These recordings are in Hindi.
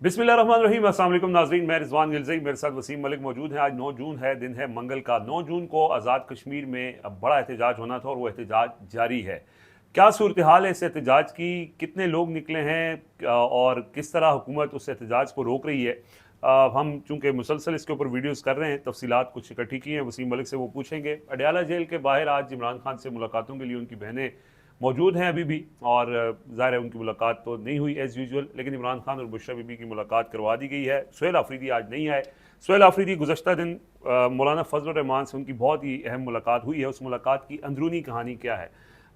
बिस्मिल्लाहिर्रहमानिर्रहीम। अस्सलाम वालेकुम नाज़रीन, मैं रिजवान गिलज़ई, मेरे साथ वसीम मलिक मौजूद हैं। आज 9 जून है, दिन है मंगल का। 9 जून को आज़ाद कश्मीर में अब बड़ा एहतजाज होना था और वो एहतजाज जारी है। क्या सूरत हाल है इस एहतजाज की, कितने लोग निकले हैं और किस तरह हुकूमत उस एहतजाज को रोक रही है। हम चूँकि मुसलसल इसके ऊपर वीडियोज़ कर रहे हैं, तफसीलात कुछ इकट्ठी की हैं, वसीम मलिक से वो पूछेंगे। अडयाला जेल के बाहर आज इमरान खान से मुलाकातों के लिए उनकी बहनें मौजूद हैं अभी भी, और ज़ाहिर है उनकी मुलाकात तो नहीं हुई एज़ यूजुअल, लेकिन इमरान खान और बुशरा बीबी की मुलाकात करवा दी गई है। सुहेल आफरीदी आज नहीं आए। सुहेल आफरीदी गुज़श्ता दिन मौलाना फजल रहमान से उनकी बहुत ही अहम मुलाकात हुई है। उस मुलाकात की अंदरूनी कहानी क्या है,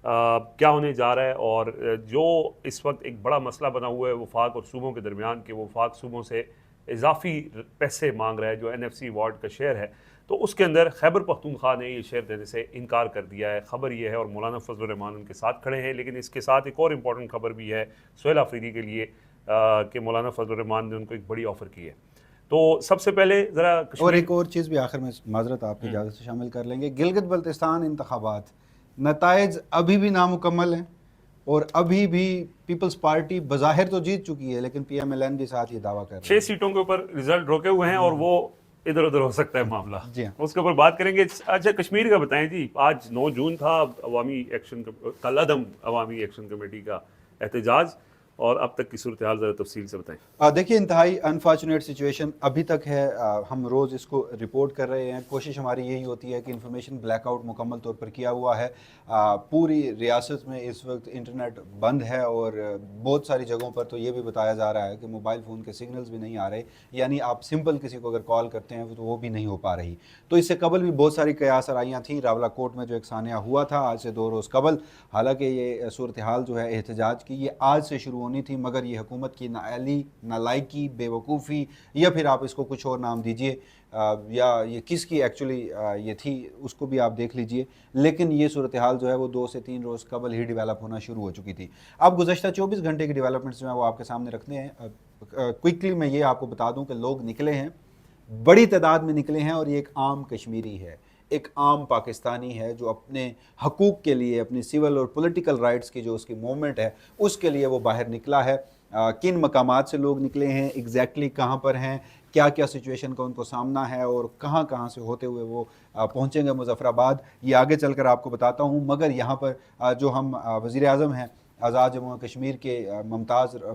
क्या होने जा रहा है, और जो इस वक्त एक बड़ा मसला बना हुआ है वफाक और सूबों के दरमियान के, वफाक सूबों से इजाफी पैसे मांग रहा है जो NFC वार्ड का शेयर है, तो उसके अंदर खैबर पख्तूनख्वा ने ये शेयर देने से इनकार कर दिया है। खबर ये है, और मौलाना फजल रहमान उनके साथ खड़े हैं। लेकिन इसके साथ एक और इम्पॉर्टेंट खबर भी है सुहेल आफरीदी के लिए कि मौलाना फजल रहमान ने उनको एक बड़ी ऑफ़र की है। तो सबसे पहले ज़रा और कश्मीर। एक और चीज़ भी आखिर में माजरत आपकी इजाज़त से शामिल कर लेंगे। गिलगित बल्तिस्तान इंतखाबात नताइज अभी भी नामुकम्मल हैं और अभी भी पीपल्स पार्टी बज़ाहिर तो जीत चुकी है, लेकिन PMLN के साथ ये दावा कर रही 6 है। सीटों के ऊपर रिजल्ट रोके हुए हैं और वो इधर उधर हो सकता है मामला, जी हाँ। उसके ऊपर बात करेंगे। अच्छा, कश्मीर का बताएं जी। आज 9 जून था, अवामी एक्शन कल अवामी एक्शन कमेटी का एहतजाज, और अब तक की सूरत हाल ज़रा तफसील से बताएं। देखिए, इंतहाई अनफॉर्चुनेट सिचुएशन अभी तक है। हम रोज़ इसको रिपोर्ट कर रहे हैं। कोशिश हमारी यही होती है कि इंफॉर्मेशन ब्लैकआउट मुकम्मल तौर पर किया हुआ है। पूरी रियासत में इस वक्त इंटरनेट बंद है और बहुत सारी जगहों पर तो ये भी बताया जा रहा है कि मोबाइल फ़ोन के सिग्नल्स भी नहीं आ रहे, यानी आप सिंपल किसी को अगर कॉल करते हैं तो वो भी नहीं हो पा रही। तो इससे कबल भी बहुत सारी कयास आराइयाँ थीं। रावलाकोट में जो एक सानिया हुआ था आज से 2 रोज़ कबल, हालांकि ये सूरत हाल जो है एहतजाज की, ये आज से शुरू होनी थी, मगर ये हुकूमत की नाअहली, नालायकी, बेवकूफ़ी, या फिर आप इसको कुछ और नाम दीजिए, या ये किसकी एक्चुअली ये थी उसको भी आप देख लीजिए। लेकिन ये सूरत हाल जो है वो 2 से 3 रोज़ कबल ही डेवलप होना शुरू हो चुकी थी। अब गुज़श्ता 24 घंटे की डेवलपमेंट्स जो है वो आपके सामने रखने हैं। क्विकली मैं ये आपको बता दूं कि लोग निकले हैं, बड़ी तादाद में निकले हैं, और ये एक आम कश्मीरी है, एक आम पाकिस्तानी है जो अपने हकूक़ के लिए, अपनी सिविल और पॉलिटिकल राइट्स की जो उसकी मूवमेंट है उसके लिए वो बाहर निकला है। किन मकामात से लोग निकले हैं, एग्जैक्टली कहाँ पर हैं, क्या क्या सिचुएशन का उनको सामना है, और कहाँ कहाँ से होते हुए वो पहुँचेंगे मुजफ्फराबाद, ये आगे चलकर आपको बताता हूँ। मगर यहाँ पर जो हम वज़ीर आज़म हैं आज़ाद जम्मू और कश्मीर के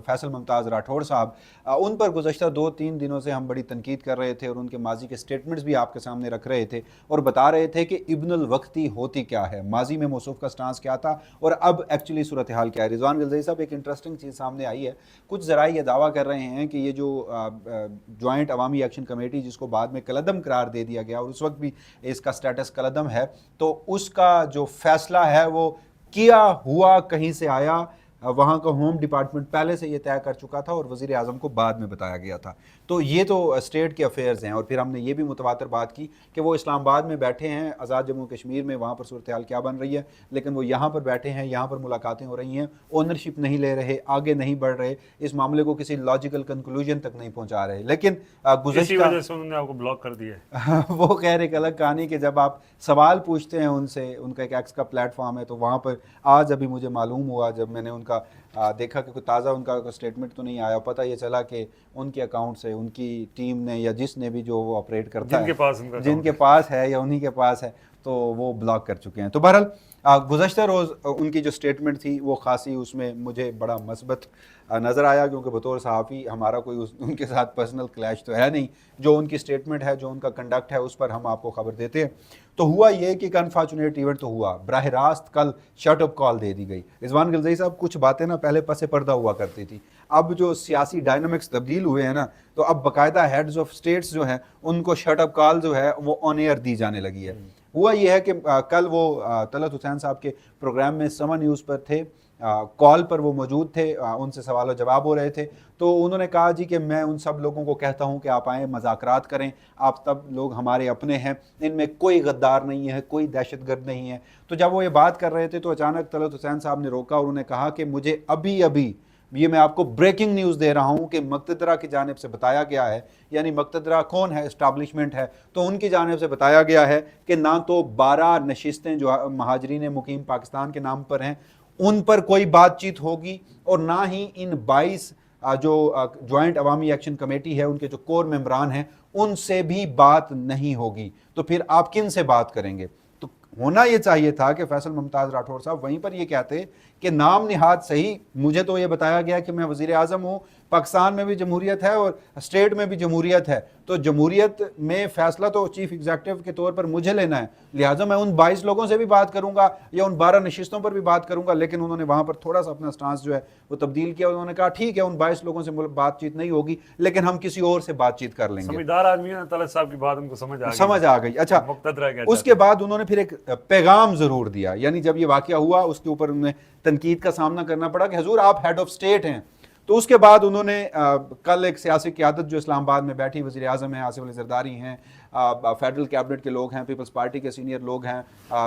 फैसल मुमताज़ राठौड़ साहब, उन पर गुज़श्ता 2-3 दिनों से हम बड़ी तनकीद कर रहे थे और उनके माजी के स्टेटमेंट्स भी आपके सामने रख रहे थे और बता रहे थे कि इब्नुल वक्ती होती क्या है, माजी में मौसूफ का स्टांस क्या था और अब एक्चुअली सूरत हाल क्या है। रिजवान गिलज़ई साहब, एक इंटरेस्टिंग चीज़ सामने आई है। कुछ ज़राए ये दावा कर रहे हैं कि ये जो जॉइंट अवामी एक्शन कमेटी, जिसको बाद में कलदम करार दे दिया गया और उस वक्त भी इसका स्टेटस कलदम है, तो उसका जो फैसला है वो किया हुआ कहीं से आया। वहाँ का होम डिपार्टमेंट पहले से ये तय कर चुका था और वज़ीर आज़म को बाद में बताया गया था। तो ये तो स्टेट के अफेयर्स हैं। और फिर हमने ये भी मुतवातर बात की कि वो इस्लामाबाद में बैठे हैं, आज़ाद जम्मू कश्मीर में, वहाँ पर सूरत हाल क्या बन रही है, लेकिन वो यहाँ पर बैठे हैं, यहाँ पर मुलाकातें हो रही हैं, ओनरशिप नहीं ले रहे, आगे नहीं बढ़ रहे, इस मामले को किसी लॉजिकल कंक्लूजन तक नहीं पहुँचा रहे। लेकिन इसी वजह से उन्होंने आपको ब्लॉक कर दिया है। वो कह रहे एक अलग कहानी कि जब आप सवाल पूछते हैं उनसे, उनका एक एक्स का प्लेटफॉर्म है, तो वहाँ पर आज अभी मुझे मालूम हुआ जब मैंने उनका देखा कि कोई ताज़ा उनका स्टेटमेंट तो नहीं आया, पता ये चला कि उनके अकाउंट से उनकी टीम ने या जिसने भी जो वो ऑपरेट करता है, जिनके पास है या उन्हीं के पास है, तो वो ब्लॉक कर चुके हैं। तो बहरहाल गुज़श्ता रोज़ उनकी जो स्टेटमेंट थी वो खासी, उसमें मुझे बड़ा मस्बत नज़र आया, क्योंकि बतौर सहाफ़ी हमारा कोई उनके साथ पर्सनल क्लैश तो है नहीं। जो उनकी स्टेटमेंट है, जो उनका कंडक्ट है, उस पर हम आपको खबर देते हैं। तो हुआ ये कि एक अनफॉर्चुनेट इवेंट तो हुआ, बराह रास्त कल शट अप कॉल दे दी गई। रिजवान गिलज़ई साहब, कुछ बातें ना पहले पसे पर्दा हुआ करती थी, अब जो सियासी डायनामिक्स तब्दील हुए हैं ना, तो अब बाकायदा हेड्स ऑफ स्टेट्स जो हैं उनको शट अप कॉल जो है वो ऑन एयर दी जाने लगी है। हुआ यह है कि कल वो तलत हुसैन साहब के प्रोग्राम में समा न्यूज़ पर थे, कॉल पर वो मौजूद थे, उनसे सवाल और जवाब हो रहे थे। तो उन्होंने कहा जी कि मैं उन सब लोगों को कहता हूं कि आप आएँ, मज़ाकरात करें, आप सब लोग हमारे अपने हैं, इनमें कोई गद्दार नहीं है, कोई दहशतगर्द नहीं है। तो जब वो ये बात कर रहे थे तो अचानक तलत हुसैन साहब ने रोका और उन्होंने कहा कि मुझे अभी अभी ये मैं आपको ब्रेकिंग न्यूज़ दे रहा हूं कि मक्तदरा की जानिब से बताया गया है, यानी मक्तदरा कौन है, इस्टाब्लिशमेंट है, तो उनकी जानिब से बताया गया है कि ना तो 12 नशिस्तें जो महाजरीन मुकीम पाकिस्तान के नाम पर हैं उन पर कोई बातचीत होगी, और ना ही इन 22 जो ज्वाइंट अवामी एक्शन कमेटी है, उनके जो कोर मेंबरान हैं, उनसे भी बात नहीं होगी, तो फिर आप किन से बात करेंगे? तो होना ये चाहिए था कि फैसल मुमताज़ राठौर साहब वहीं पर ये कहते कि नाम निहाद सही, मुझे तो ये बताया गया कि मैं वज़ीर आज़म हूँ, पाकिस्तान में भी जमहूरियत है और स्टेट में भी जमहूरियत है, तो जमहूरियत में फ़ैसला तो चीफ एग्जीक्यूटिव के तौर पर मुझे लेना है, लिहाजा मैं उन 22 लोगों से भी बात करूंगा या उन 12 नशिस्तों पर भी बात करूंगा। लेकिन उन्होंने वहां पर थोड़ा सा अपना स्टांस जो है वो तब्दील किया। उन्होंने कहा ठीक है, उन 22 लोगों से बातचीत नहीं होगी, लेकिन हम किसी और से बातचीत कर लेंगे। समझदार आदमी है, तलत साहब की बात उनको समझ आ गई। अच्छा, उसके बाद उन्होंने फिर एक पैगाम जरूर दिया, यानी जब ये वाकया हुआ उसके ऊपर उन्हें तनकीद का सामना करना पड़ा कि हजूर आप हेड ऑफ स्टेट हैं। तो उसके बाद उन्होंने कल एक सियासी क़यादत जो इस्लामाबाद में बैठी, वज़ीर आज़म हैं, आसिफ अली ज़रदारी हैं, फेडरल कैबिनेट के लोग हैं, पीपल्स पार्टी के सीनियर लोग हैं,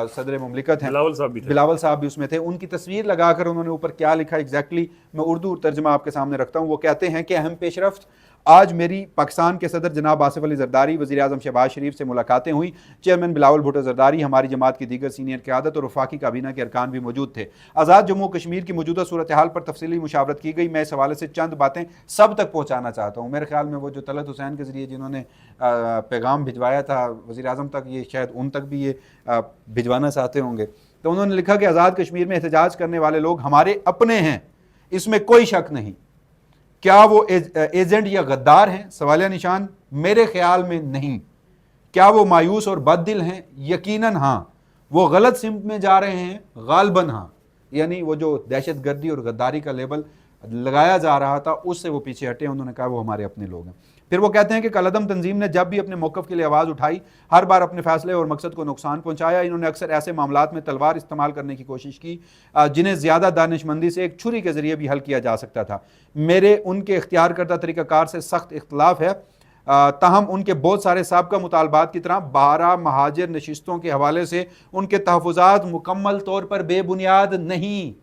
सदर मुमलिकत हैं, बिलावल साहब भी उसमें थे, उनकी तस्वीर लगाकर उन्होंने ऊपर क्या लिखा एग्जैक्टली मैं उर्दू तर्जमा आपके सामने रखता हूँ। वो कहते हैं कि अहम पेशरफ्त, आज मेरी पाकिस्तान के सदर जनाब आसिफ अली ज़रदारी, वज़ीर आज़म शहबाज शरीफ से मुलाकातें हुई। चेयरमैन बिलावल भुट्टो ज़रदारी, हमारी जमात की दीगर सीनियर क़यादत और वफाकी काबीना के अरकान भी मौजूद थे। आज़ाद जम्मू कश्मीर की मौजूदा सूरत हाल पर तफसीली मुशावरत की गई। मैं इस हवाले से चंद बातें सब तक पहुँचाना चाहता हूँ। मेरे ख्याल में वो जो तलत हुसैन के ज़रिए जिन्होंने पैगाम भिजवाया था वज़ीर आज़म तक, ये शायद उन तक भी ये भिजवाना चाहते होंगे। तो उन्होंने लिखा कि आज़ाद कश्मीर में एहतजाज करने वाले लोग हमारे अपने हैं, इसमें कोई शक नहीं। क्या वो एजेंट या गद्दार हैं? सवालिया निशान। मेरे ख्याल में नहीं। क्या वो मायूस और बददिल हैं? यकीनन हाँ। वो गलत सिमत में जा रहे हैं? गालबन हाँ। यानी वो जो दहशत गर्दी और गद्दारी का लेबल लगाया जा रहा था उससे वो पीछे हटे। उन्होंने कहा वो हमारे अपने लोग हैं। फिर वो कहते हैं कि कलअदम तंजीम ने जब भी अपने मौक़िफ़ के लिए आवाज़ उठाई, हर बार अपने फैसले और मकसद को नुकसान पहुंचाया। इन्होंने अक्सर ऐसे मामलात में तलवार इस्तेमाल करने की कोशिश की जिन्हें ज़्यादा दानिशमंदी से एक छुरी के ज़रिए भी हल किया जा सकता था। मेरे उनके इख्तियार करदा तरीक़ाकार से सख्त इख्तलाफ है, ताहम उनके बहुत सारे साबका मुतालबात की तरह 12 महाजिर नशिस्तों के हवाले से उनके तहफ़्फ़ुज़ात मुकम्मल तौर पर बेबुनियाद नहीं।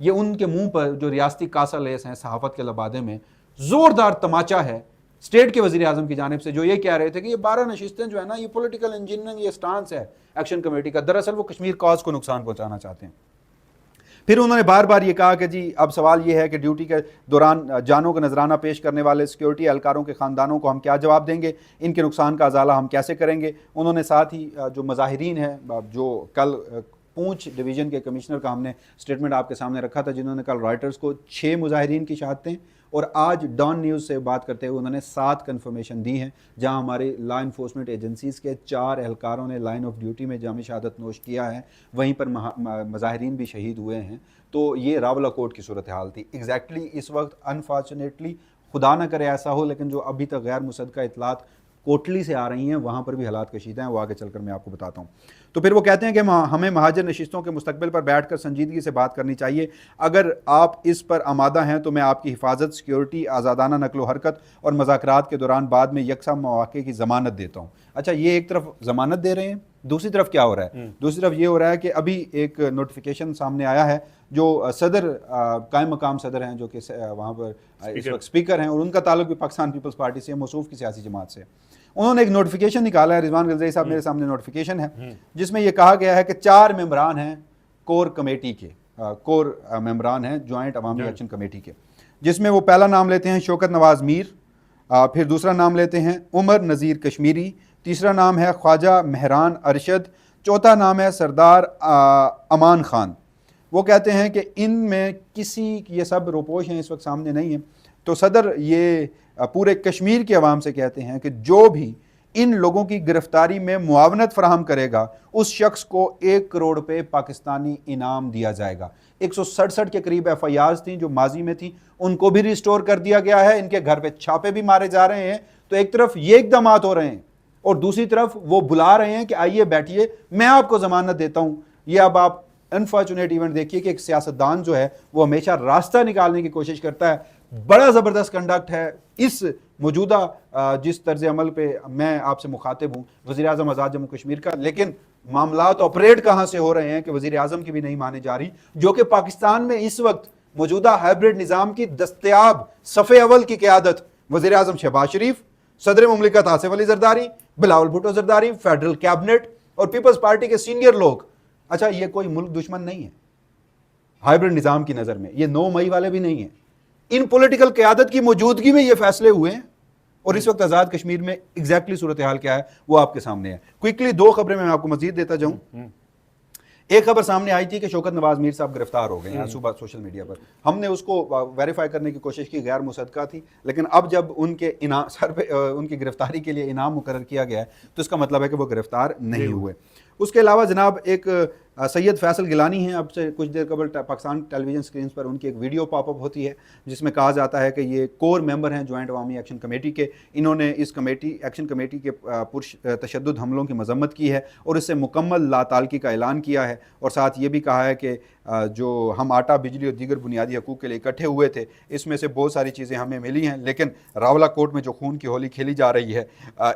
ये उनके मुँह पर जो रियासती कासा लेस हैं सहाफ़त के लबादे में, ज़ोरदार तमाचा है स्टेट के वज़ीर आज़म की जानिब से, जो ये कह रहे थे कि ये 12 नशिस्तें जो है ना, ये पॉलिटिकल इंजीनियरिंग, ये स्टांस है एक्शन कमेटी का। दरअसल वो कश्मीर कॉज को नुकसान पहुंचाना चाहते हैं। फिर उन्होंने बार बार ये कहा कि जी अब सवाल ये है कि ड्यूटी के दौरान जानों का नजराना पेश करने वाले सिक्योरिटी एहलकारों के ख़ानदानों को हम क्या जवाब देंगे, इनके नुकसान का अजाला हम कैसे करेंगे। उन्होंने साथ ही जो मज़ाहिरीन हैं, जो कल पूंछ डिवीज़न के कमिश्नर का हमने स्टेटमेंट आपके सामने रखा था, जिन्होंने कल रॉयटर्स को 6 मुजाहिरीन की शहादतें और आज डॉन न्यूज़ से बात करते हुए उन्होंने 7 कन्फर्मेशन दी हैं, जहां हमारे लॉ इन्फोर्समेंट एजेंसीज़ के 4 एहलकारों ने लाइन ऑफ ड्यूटी में जामी शहादत नोश किया है, वहीं पर मज़ाहिरीन भी शहीद हुए हैं। तो ये रावलाकोट की सूरत हाल थी एग्जैक्टली इस वक्त। अनफॉर्चुनेटली, खुदा न करे ऐसा हो, लेकिन जो अभी तक गैर मुसद्दका इतलात कोटली से आ रही हैं, वहाँ पर भी हालात कशीदा हैं, वो आगे चलकर मैं आपको बताता हूँ। तो फिर वो कहते हैं कि हमें महाजर नशिस्तों के मुस्तकबिल पर बैठ कर संजीदगी से बात करनी चाहिए। अगर आप इस पर आमादा हैं तो मैं आपकी हिफाजत, सिक्योरिटी, आज़ादाना नकलो हरकत और मज़ाकरात के दौरान बाद में यकसा मौके की ज़मानत देता हूँ। अच्छा, ये एक तरफ ज़मानत दे रहे हैं, दूसरी तरफ क्या हो रहा है? दूसरी तरफ ये हो रहा है कि अभी एक नोटिफिकेशन सामने आया है, जो सदर कायम मकाम सदर हैं, जो कि वहाँ पर इस वक्त स्पीकर हैं और उनका ताल्लुक भी पाकिस्तान पीपल्स पार्टी से, मौसूफ की सियासी जमात से। उन्होंने एक नोटिफिकेशन निकाला है, रिजवान गिलज़ई साहब मेरे सामने नोटिफिकेशन है, जिसमें यह कहा गया है कि 4 मेंबरान हैं कोर कमेटी के, कोर मेंबरान हैं ज्वाइंट अवामी एक्शन कमेटी के, जिसमें वो पहला नाम लेते हैं शौकत नवाज मीर, फिर दूसरा नाम लेते हैं उमर नज़ीर कश्मीरी, तीसरा नाम है ख्वाजा मेहरान अरशद, चौथा नाम है सरदार अमान खान। वो कहते हैं कि इनमें किसी, ये सब रोपोश हैं, इस वक्त सामने नहीं है। तो सदर ये पूरे कश्मीर के अवाम से कहते हैं कि जो भी इन लोगों की गिरफ्तारी में मुआवनत फराहम करेगा उस शख्स को 1 करोड़ रुपये पाकिस्तानी इनाम दिया जाएगा। 167 के करीब FIRs थी जो माजी में थी, उनको भी रिस्टोर कर दिया गया है। इनके घर पे छापे भी मारे जा रहे हैं। तो एक तरफ ये इकदामात हो रहे हैं और दूसरी तरफ वो बुला रहे हैं कि आइए बैठिए, मैं आपको जमानत देता हूं। ये अब आप अनफॉर्चुनेट इवेंट देखिए कि एक सियासतदान जो है वो हमेशा रास्ता निकालने की कोशिश करता है। बड़ा ज़बरदस्त कंडक्ट है इस मौजूदा जिस तर्ज अमल पे मैं आपसे मुखातिब हूँ वज़ीर आज़म आज़ाद जम्मू कश्मीर का, लेकिन मामलात ऑपरेट कहाँ से हो रहे हैं कि वज़ीर आज़म की भी नहीं माने जा रही, जो कि पाकिस्तान में इस वक्त मौजूदा हाइब्रिड निज़ाम की दस्तयाब सफ़े अवल की क़यादत वज़ीर आज़म शहबाज शरीफ, सदर मुमलिकत आसिफ अली ज़रदारी, बिलावल भुट्टो ज़रदारी, फेडरल कैबिनेट और पीपल्स पार्टी के सीनियर लोग। अच्छा, ये कोई मुल्क दुश्मन नहीं है हाइब्रिड निज़ाम की नज़र में, ये 9 मई वाले भी नहीं है, इन पॉलिटिकल क़यादत की मौजूदगी में ये फैसले हुए हैं। और इस वक्त आज़ाद कश्मीर में एग्जैक्टली सूरत हाल क्या है वो आपके सामने है। क्विकली दो खबरें मैं आपको मजीद देता जाऊं। एक खबर सामने आई थी कि शौकत नवाज मीर साहब गिरफ्तार हो गए हैं सुबह सोशल मीडिया पर। हमने उसको वेरीफाई करने की कोशिश की, गैर मुसद्दका थी, लेकिन अब जब उनके इनाम सर पे उनकी गिरफ्तारी के लिए इनाम मुकर्रर किया गया है तो इसका मतलब है कि वो गिरफ्तार नहीं हुए। उसके अलावा जनाब एक सैयद फैसल गिलानी हैं, अब से कुछ देर कबल पाकिस्तान टेलीविजन स्क्रीन पर उनकी एक वीडियो पॉपअप होती है जिसमें कहा जाता है कि ये कोर मेंबर हैं जॉइंट अवामी एक्शन कमेटी के। इन्होंने इस एक्शन कमेटी के पुरतशद्दुद हमलों की मजम्मत की है और इससे मुकम्मल लाताल्की का ऐलान किया है, और साथ ये भी कहा है कि जो हम आटा, बिजली और दीगर बुनियादी हकूक़ के लिए इकट्ठे हुए थे इसमें से बहुत सारी चीज़ें हमें मिली हैं, लेकिन रावला कोर्ट में जो खून की होली खेली जा रही है,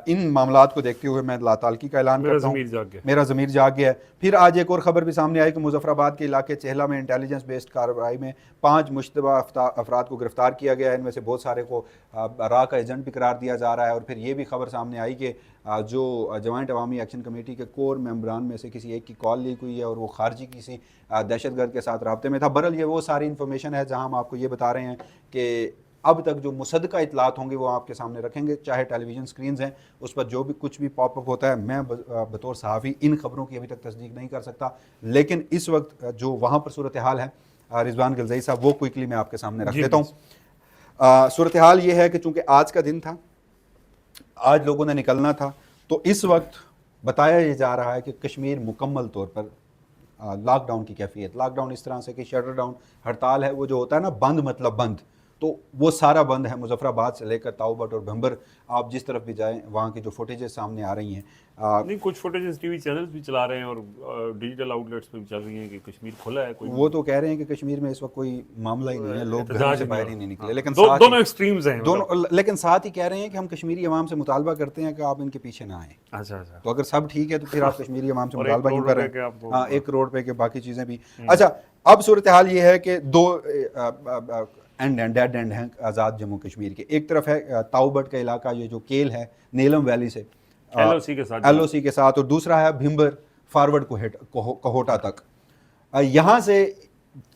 इन मामलात को देखते हुए मैं लाताल्की का ऐलान करता हूँ, मेरा ज़मीर जाग गया है। फिर आज एक और खबर भी सामने आई कि मुजफ्फराबाद के इलाके चेहला में इंटेलिजेंस बेस्ड कार्रवाई में 5 मुश्तबा अफराद को गिरफ्तार किया गया है। इनमें से बहुत सारे को रा का एजेंट भी करार दिया जा रहा है। और फिर ये भी खबर सामने आई कि जो जॉइंट अवामी एक्शन कमेटी के कोर मेंबरान में से किसी एक की कॉल लीक हुई है और वो खारजी किसी दहशतगर्द के साथ राब्ते में था। बहरहाल ये वो सारी इन्फॉर्मेशन है जहाँ हम आपको ये बता रहे हैं कि अब तक जो मुसद्दका इतलात होंगे वो आपके सामने रखेंगे, चाहे टेलीविज़न स्क्रीन्स हैं उस पर जो भी कुछ भी पॉपअप होता है। मैं बतौर सहाफ़ी इन खबरों की अभी तक तस्दीक नहीं कर सकता, लेकिन इस वक्त जो वहाँ पर सूरत हाल है रिजवान गिलज़ई साहब, वो क्विकली मैं आपके सामने रख देता हूँ। सूरत हाल ये है कि चूँकि आज का दिन था, आज लोगों ने निकलना था, तो इस वक्त बताया ये जा रहा है कि कश्मीर मुकम्मल तौर पर लॉकडाउन की कैफियत, लॉकडाउन इस तरह से कि शटर डाउन, हड़ताल है, वो जो होता है ना बंद मतलब बंद, तो वो सारा बंद है। मुजफ्फराबाद से लेकर ताऊबट और भंबर, आप जिस तरफ भी जाएं वहाँ की जो फुटेजेस सामने आ रही हैं, नहीं कुछ फुटेजेस टीवी चैनल्स भी चला रहे हैं और डिजिटल आउटलेट्स पे भी चल रही हैं कि कश्मीर खुला है। कोई वो तो कह रहे हैं कि कश्मीर में इस वक्त कोई मामला ही नहीं है, लोग घर से बाहर ही नहीं निकले। लेकिन दोनों एक्सट्रीम्स हैं, दोनों, लेकिन साथ ही कह रहे हैं कि हम कश्मीरी अवाम से मुतालबा करते हैं कि आप इनके पीछे ना आएँ। अच्छा, तो अगर सब ठीक है तो फिर आप कश्मीरी अवाम से मुतालबा क्यों कर रहे हैं? हाँ, 1 करोड़ पे के बाकी चीज़ें भी। अच्छा, अब सूरत हाल ये है कि दो डेड एंड हैं आज़ाद जम्मू कश्मीर के। एक तरफ है ताऊबट का इलाका, ये जो केल है नीलम वैली से LOC के साथ, और दूसरा है भिम्बर फारवर्ड कोहोटा तक। यहाँ से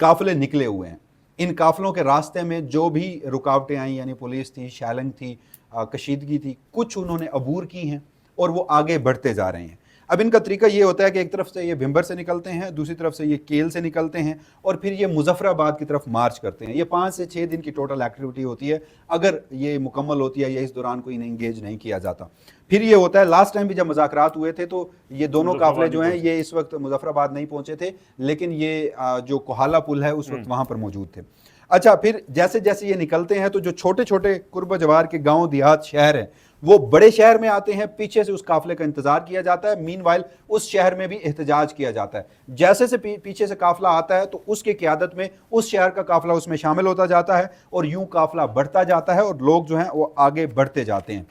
काफिले निकले हुए हैं। इन काफिलों के रास्ते में जो भी रुकावटें आई, यानी पुलिस थी, शैलंग थी, कशीदगी थी, कुछ उन्होंने अबूर की हैं और वो आगे बढ़ते जा रहे हैं। अब इनका तरीका ये होता है कि एक तरफ से ये भिम्बर से निकलते हैं, दूसरी तरफ से ये केल से निकलते हैं और फिर ये मुजफ्फराबाद की तरफ मार्च करते हैं। ये 5 से 6 दिन की टोटल एक्टिविटी होती है, अगर ये मुकम्मल होती है या इस दौरान कोई इंगेज नहीं किया जाता। फिर ये होता है, लास्ट टाइम भी जब मुज़ाकरात हुए थे तो ये दोनों काफिले जो हैं ये इस वक्त मुजफ्फराबाद नहीं पहुंचे थे, लेकिन ये जो कोहाला पुल है उस वक्त वहाँ पर मौजूद थे। अच्छा, फिर जैसे जैसे ये निकलते हैं तो जो छोटे छोटे कुर्ब जवार के गांव, देहात, शहर हैं वो बड़े शहर में आते हैं, पीछे से उस काफिले का इंतजार किया जाता है। मीनवाइल उस शहर में भी एहतजाज किया जाता है। जैसे से पीछे से काफिला आता है तो उसके क़यादत में उस शहर का काफिला उसमें शामिल होता जाता है और यूं काफिला बढ़ता जाता है और लोग जो हैं वो आगे बढ़ते जाते हैं।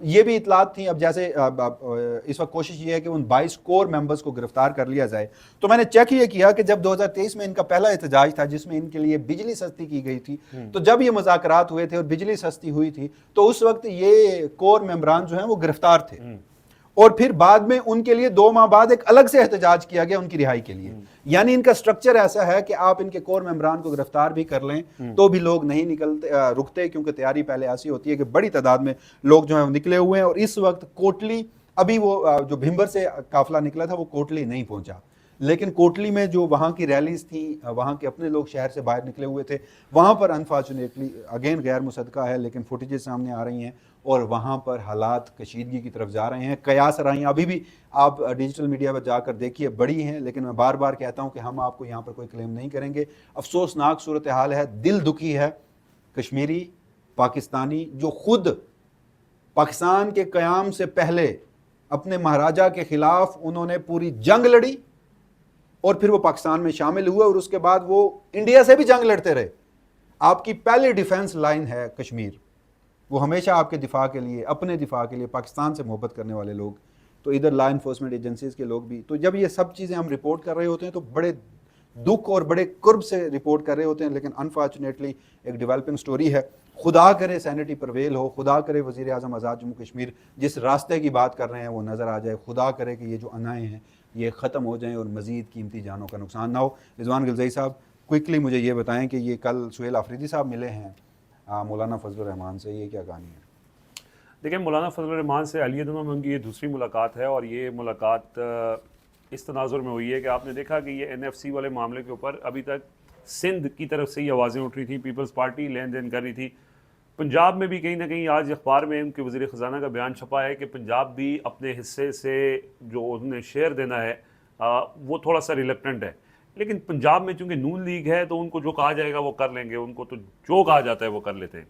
ये भी इतलात थी। अब जैसे इस वक्त कोशिश ये है कि उन 22 कोर मेंबर्स को गिरफ्तार कर लिया जाए। तो मैंने चेक ये किया कि जब 2023 में इनका पहला एहतजाज था जिसमें इनके लिए बिजली सस्ती की गई थी, तो जब ये मुज़ाकरात हुए थे और बिजली सस्ती हुई थी तो उस वक्त ये कोर मेंबरान जो हैं वो गिरफ्तार थे और फिर बाद में उनके लिए 2 माह बाद एक अलग से एहतजाज किया गया उनकी रिहाई के लिए। यानी इनका स्ट्रक्चर ऐसा है कि आप इनके कोर मेंबरान को गिरफ्तार भी कर लें तो भी लोग नहीं निकलते, रुकते, क्योंकि तैयारी पहले ऐसी होती है कि बड़ी तादाद में लोग जो है निकले हुए हैं। और इस वक्त कोटली, अभी वो जो भिम्बर से काफिला निकला था वो कोटली नहीं पहुंचा, लेकिन कोटली में जो वहाँ की रैलीज थी, वहाँ के अपने लोग शहर से बाहर निकले हुए थे, वहाँ पर अनफॉर्चुनेटली अगेन गैर मुसद्दका है लेकिन फुटेजेस सामने आ रही हैं और वहाँ पर हालात कशीदगी की तरफ जा रहे हैं। कयास राइयाँ अभी भी आप डिजिटल मीडिया पर जाकर देखिए बड़ी हैं, लेकिन मैं बार बार कहता हूँ कि हम आपको यहाँ पर कोई क्लेम नहीं करेंगे। अफसोसनाक सूरत हाल है, दिल दुखी है। कश्मीरी पाकिस्तानी जो खुद पाकिस्तान के क़याम से पहले अपने महाराजा के ख़िलाफ़ उन्होंने पूरी जंग लड़ी और फिर वो पाकिस्तान में शामिल हुए और उसके बाद वो इंडिया से भी जंग लड़ते रहे। आपकी पहली डिफेंस लाइन है कश्मीर। वो हमेशा आपके दिफा के लिए, अपने दिफा के लिए, पाकिस्तान से मोहब्बत करने वाले लोग, तो इधर लॉ इन्फोर्समेंट एजेंसीज के लोग भी। तो जब ये सब चीज़ें हम रिपोर्ट कर रहे होते हैं तो बड़े दुख और बड़े कुर्ब से रिपोर्ट कर रहे होते हैं, लेकिन अनफॉर्चुनेटली एक डेवलपिंग स्टोरी है। खुदा करे सैनिटी परवेल हो, खुदा करे वज़ीर आज़म आज़ाद जम्मू कश्मीर जिस रास्ते की बात कर रहे हैं वो नज़र आ जाए। खुदा करे कि ये जो अनाएँ हैं ये ख़त्म हो जाएँ और मज़ीद कीमती जानों का नुकसान ना हो। रिजवान गिलज़ई साहब, क्विकली मुझे ये बताएं कि ये कल सुहेल आफरीदी साहब मिले हैं मौलाना फजल रहमान से, ये क्या कहानी है? देखिए, मौलाना फजल रहमान से हालिया दिनों में उनकी ये दूसरी मुलाकात है, और ये मुलाकात इस तनाजुर में हुई है कि आपने देखा कि ये NFC वाले मामले के ऊपर अभी तक सिंध की तरफ से ही आवाज़ें उठ रही थी, पीपल्स पार्टी लेन देन कर रही थी। पंजाब में भी कहीं ना कहीं आज अखबार में उनके वज़ीर ख़जाना का बयान छपा है कि पंजाब भी अपने हिस्से से जो उन्हें शेयर देना है वो थोड़ा सा रिलक्टेंट है। लेकिन पंजाब में चूंकि नून लीग है तो उनको जो कहा जाएगा वो कर लेंगे, उनको तो जो कहा जाता है वो कर लेते हैं।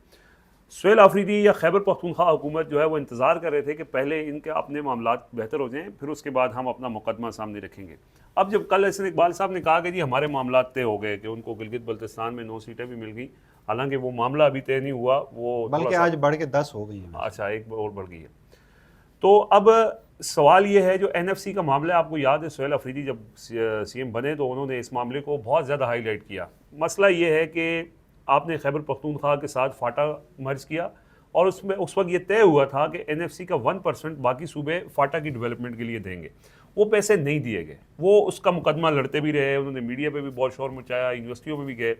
सुहेल आफरीदी या खैबर पख्तूनख्वा हुकूमत जो है वो इंतज़ार कर रहे थे कि पहले इनके अपने मामलात बेहतर हो जाएं, फिर उसके बाद हम अपना मुकदमा सामने रखेंगे। अब जब कल ऐसे इकबाल साहब ने कहा कि जी हमारे मामलात तय हो गए, कि उनको गिलगित बल्तिस्तान में 9 सीटें भी मिल गई, हालांकि वो मामला अभी तय नहीं हुआ, वो थोड़ा बल्कि सा आज बढ़ के 10 हो गई है। अच्छा, एक और बढ़ गई है। तो अब सवाल ये है, जो NFC का मामला है, आपको याद है सुहेल आफरीदी जब CM बने तो उन्होंने इस मामले को बहुत ज़्यादा हाईलाइट किया। मसला ये है कि आपने खैबर पख्तूनख्वा के साथ फाटा मर्ज किया, और उसमें उस वक्त ये तय हुआ था कि NFC का 1% बाकी सूबे फाटा की डेवलपमेंट के लिए देंगे। वो पैसे नहीं दिए गए, वो उसका मुकदमा लड़ते भी रहे, उन्होंने मीडिया पे भी बहुत शोर मचाया, यूनिवर्सिटियों में भी गए।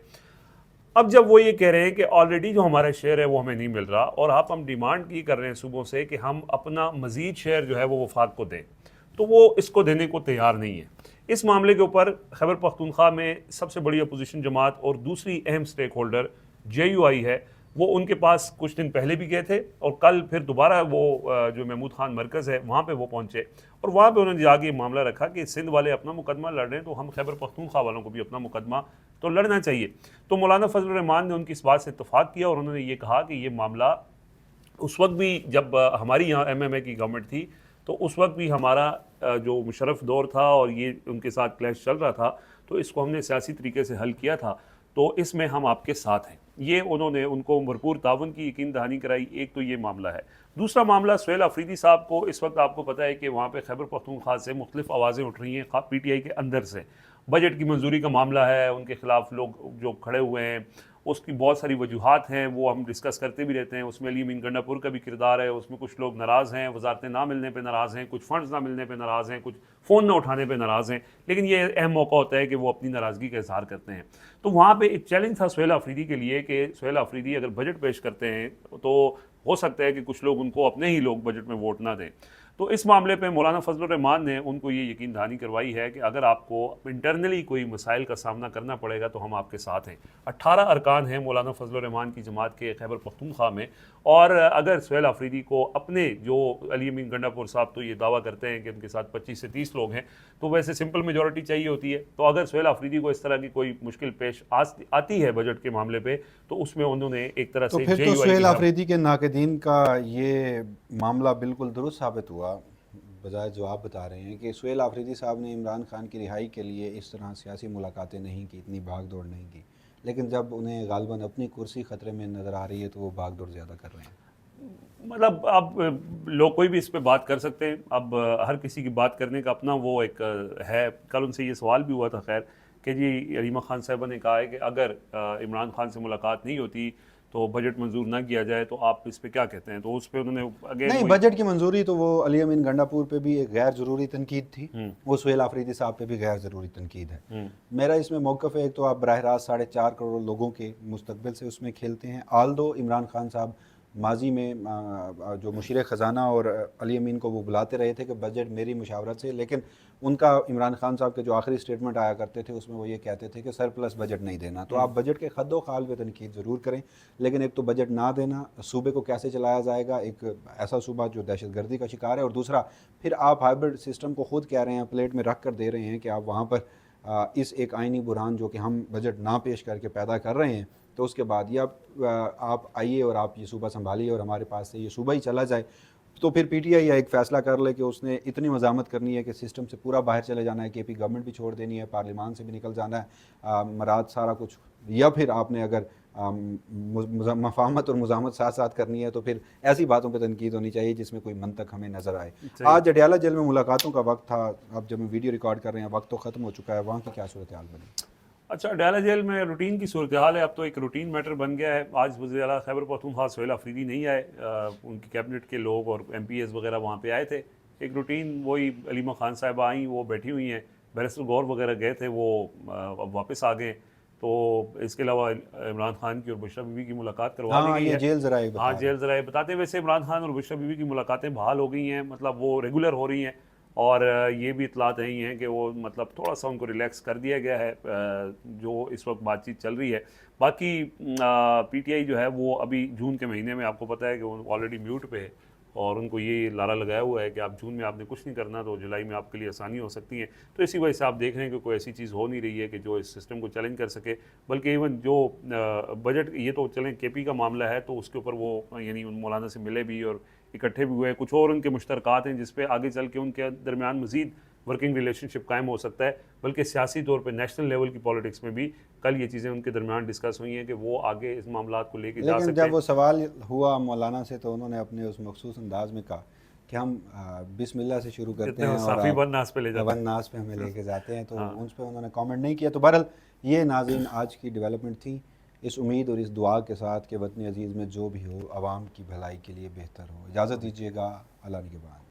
अब जब वो ये कह रहे हैं कि ऑलरेडी जो हमारा शेयर है वो हमें नहीं मिल रहा, और हम डिमांड की कर रहे हैं सूबों से कि हम अपना मजीद शेयर जो है वो वफाक को दें, तो वो इसको देने को तैयार नहीं है। इस मामले के ऊपर खैबर पख्तूनख्वा में सबसे बड़ी अपोजिशन जमात और दूसरी अहम स्टेक होल्डर JUI है, वो उनके पास कुछ दिन पहले भी गए थे, और कल फिर दोबारा वो जो महमूद खान मरकज़ है वहाँ पे वो पहुँचे, और वहाँ पे उन्होंने जाके मामला रखा कि सिंध वाले अपना मुकदमा लड़ रहे हैं, तो हम खैबर पख्तूनख्वा वालों को भी अपना मुकदमा तो लड़ना चाहिए। तो मौलाना फजल रहमान ने उनकी इस बात से इत्तफाक किया, और उन्होंने ये कहा कि ये मामला उस वक्त भी जब हमारी यहाँ MMA की गवर्नमेंट थी, तो उस वक्त भी हमारा जो मुशर्रफ दौर था और ये उनके साथ क्लैश चल रहा था, तो इसको हमने सियासी तरीके से हल किया था, तो इसमें हम आपके साथ हैं। ये उन्होंने उनको भरपूर ताउन की यकीन दहानी कराई। एक तो ये मामला है। दूसरा मामला, सुहेल आफरीदी साहब को इस वक्त आपको पता है कि वहाँ पर खैबर पख्तूनख्वा से मुख्तलिफ आवाज़ें उठ रही हैं, PTI के अंदर से। बजट की मंजूरी का मामला है, उनके खिलाफ लोग जो खड़े हुए हैं, उसकी बहुत सारी वजूहात हैं, वो हम डिस्कस करते भी रहते हैं। उसमें अली अमीन गंडापुर का भी किरदार है, उसमें कुछ लोग नाराज़ हैं, वजारतें ना मिलने पे नाराज़ हैं, कुछ फंड्स ना मिलने पे नाराज़ हैं, कुछ फ़ोन ना उठाने पे नाराज़ हैं, लेकिन ये अहम मौका होता है कि वो अपनी नाराज़गी का इजहार करते हैं। तो वहाँ पर एक चैलेंज था सुहेल आफरीदी के लिए कि सुहेल आफरीदी अगर बजट पेश करते हैं तो हो सकता है कि कुछ लोग उनको अपने ही लोग बजट में वोट ना दें। तो इस मामले पे मौलाना फजल रहमान ने उनको ये यकीन दहानी करवाई है कि अगर आपको इंटरनली कोई मसाइल का सामना करना पड़ेगा तो हम आपके साथ हैं। 18 अरकान हैं मौलाना फजल रहमान की जमात के खैबर पख्तूनख्वा में, और अगर सुहेल आफरीदी को अपने जो अली अमीन गंडापुर साहब तो ये दावा करते हैं कि उनके साथ 25 से 30 लोग हैं, तो वैसे सिंपल मेजॉरिटी चाहिए होती है। तो अगर सुहेल आफरीदी को इस तरह की कोई मुश्किल पेश आती है बजट के मामले पर, तो उसमें उन्होंने एक तरह तो से फिर तो सुहेल आफरीदी के नाक़दीन का ये मामला बिल्कुल दुरुस्त साबित हुआ। बजाय जवाब बता रहे हैं कि सुहेल आफरीदी साहब ने इमरान खान की रिहाई के लिए इस तरह सियासी मुलाकातें नहीं की, इतनी भाग दौड़ नहीं की, लेकिन जब उन्हें गालिबन अपनी कुर्सी ख़तरे में नज़र आ रही है तो वो भाग दौड़ ज़्यादा कर रहे हैं। मतलब अब लोग कोई भी इस पे बात कर सकते हैं। अब हर किसी की बात करने का अपना वो एक है। कल उनसे ये सवाल भी हुआ था खैर कि जी अलीमा खान साहबा ने कहा है कि अगर इमरान खान से मुलाकात नहीं होती तो बजट मंजूर ना किया जाए, तो आप इस पे क्या कहते हैं? तो उस पर उन्होंने नहीं, बजट की मंजूरी तो वो अली अमीन गंडापुर पे भी एक गैर ज़रूरी तनकीद थी, वो सुहेल आफरीदी साहब पे भी गैर ज़रूरी तनकीद है। मेरा इसमें मौक़िफ़ है, एक तो आप बराह रास्त 4.5 करोड़ लोगों के मुस्तकबिल से उसमें खेलते हैं। आल दो इमरान खान साहब माजी में जो मुशीर ख़जाना और अली अमीन को वो बुलाते रहे थे कि बजट मेरी मुशावरत से, लेकिन उनका इमरान खान साहब के जो आखिरी स्टेटमेंट आया करते थे उसमें वो ये कहते थे कि सरप्लस बजट नहीं देना। तो आप बजट के खद्दो खाल पे तनकीद ज़रूर करें, लेकिन एक तो बजट ना देना, सूबे को कैसे चलाया जाएगा, एक ऐसा सूबा जो दहशतगर्दी का शिकार है, और दूसरा फिर आप हाइब्रिड सिस्टम को खुद कह रहे हैं, प्लेट में रख कर दे रहे हैं कि आप वहाँ पर इस एक आइनी बुरहान जो कि हम बजट ना पेश करके पैदा कर रहे हैं, तो उसके बाद या आप आइए और आप ये सूबा संभालिए और हमारे पास से ये सूबा ही चला जाए। तो फिर PTI या एक फ़ैसला कर ले कि उसने इतनी मज़ामत करनी है कि सिस्टम से पूरा बाहर चले जाना है, KP गवर्नमेंट भी छोड़ देनी है, पार्लिमान से भी निकल जाना है, मराद सारा कुछ, या फिर आपने अगर मफाहमत और मुज़ामत साथ साथ करनी है तो फिर ऐसी बातों पर तनकीद होनी चाहिए जिसमें कोई मंतक हमें नज़र आए। आज अडयाला जेल में मुलाकातों का वक्त था, अब जब हम वीडियो रिकॉर्ड कर रहे हैं वक्त तो ख़त्म हो चुका है, वहाँ की क्या सूरत हाल बनी? अच्छा, अडयाला जेल में रूटीन की सूरत हाल है, अब तो एक रूटीन मैटर बन गया है। आज वज़ीर आला खैबर पख्तूनख्वा सुहेल आफरीदी नहीं आए, उनकी कैबिनेट के लोग और MPs वगैरह वहाँ पे आए थे। एक रूटीन वही अलीमा खान साहिबा आई, वो बैठी हुई हैं, बैरिस्टर गौर वगैरह गए थे, वो अब वापस आ गए। तो इसके अलावा इमरान खान की और बुशरा बीबी की मुलाकात करवा दी हाँ, गई ये है। जेल ज़राए बता हाँ, रहे जेल ज़राए बताते हैं। वैसे इमरान खान और बुशरा बीबी की मुलाकातें बहाल हो गई हैं, मतलब वो रेगुलर हो रही हैं, और ये भी इतलात नहीं हैं कि वो मतलब थोड़ा सा उनको रिलैक्स कर दिया गया है, जो इस वक्त बातचीत चल रही है। बाकी पीटीआई जो है वो अभी जून के महीने में, आपको पता है कि वो ऑलरेडी म्यूट पे है, और उनको ये लारा लगाया हुआ है कि आप जून में आपने कुछ नहीं करना तो जुलाई में आपके लिए आसानी हो सकती है। तो इसी वजह से आप देख रहे हैं कि कोई ऐसी चीज़ हो नहीं रही है कि जो इस सिस्टम को चैलेंज कर सके। बल्कि इवन जो बजट, ये तो चलें केपी का मामला है तो उसके ऊपर वो यानी उन मौलाना से मिले भी और इकट्ठे भी हुए हैं। कुछ और उनके मुश्तरकात हैं जिस पे आगे चल के उनके दरमियान मज़ीद वर्किंग रिलेशनशिप कायम हो सकता है। बल्कि सियासी तौर पे नेशनल लेवल की पॉलिटिक्स में भी कल ये चीज़ें उनके दरमियान डिस्कस हुई हैं कि वो आगे इस मामलात को लेके जा लेकिन सकते जब हैं। वो सवाल हुआ मौलाना से तो उन्होंने अपने उस मखसूस अंदाज में कहा कि हम बिस्मिल्लाह से शुरू करते जितने वो हैं और साफ़ी आप वन नास पे ले जाते वन हैं। नास पे हमें लेके जाते हैं, तो हाँ। उस पर उन्होंने कमेंट नहीं किया। तो बहरहाल ये नाज़रीन आज की डेवलपमेंट थी, इस उम्मीद और इस दुआ के साथ कि वतन अजीज़ में जो भी हो आवाम की भलाई के लिए बेहतर हो। इजाज़त दीजिएगा, अल्लाह निगहबान।